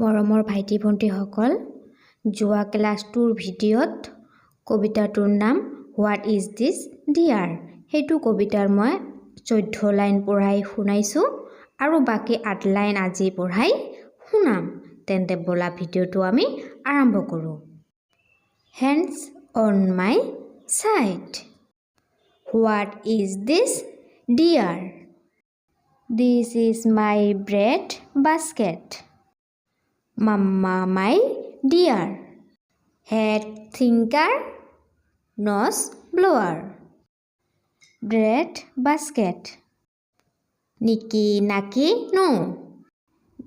মৰমৰ ভাইটি ভণ্টিসকল, যোৱা ক্লাছ 2ৰ ভিডিঅ'ত কবিতাটোৰ নাম হোৱাট ইজ দিছ ডিয়াৰ সেইটো কবিতাৰ মই 14 লাইন পঢ়াই শুনাইছোঁ আৰু বাকি 8 লাইন আজি পঢ়াই শুনাম। তেন্তে বলা ভিডিঅ'টো আমি আৰম্ভ কৰোঁ। Hands on my side. What is this, dear? This is my bread basket. Mama, my dear. Head thinker, nose blower. Bread basket. Nicky Nacky no.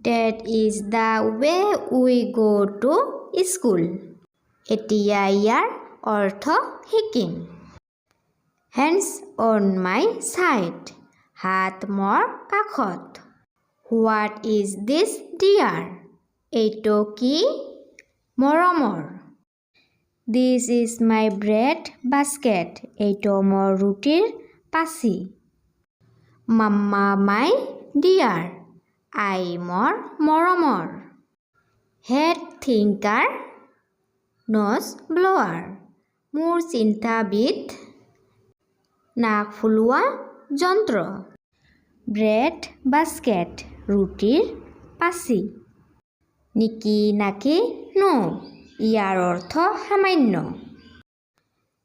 That is the way we go to school. এতিয়া ইয়াৰ অৰ্থ শিকিম। Hands on my side. হাত মোৰ কাষত। What is this, dear? এইটো কি মৰমৰ। This is my bread basket. এইটো মোৰ ৰুটিৰ পাচি। Mama, my dear. আই মোৰ মৰমৰ। Head thinker, nose blower. মোৰ চিন্তাবিদ নাক ফুলোৱা যন্ত্ৰ। Bread basket. ৰুটিৰ পাচি। নিকি নাকি নো। ইয়াৰ অৰ্থ সামান্য।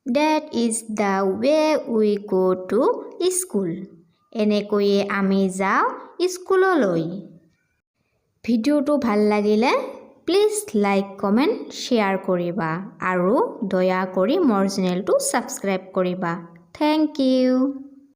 That is the way we go to school. এনেকৈয়ে আমি যাওঁ স্কুললৈ। ভিডিঅ'টো ভাল লাগিলে প্লিজ লাইক কমেণ্ট শ্বেয়াৰ কৰিবা আৰু দয়া কৰি মোৰ চেনেলটো ছাবস্ক্ৰাইব কৰিবা। Thank U.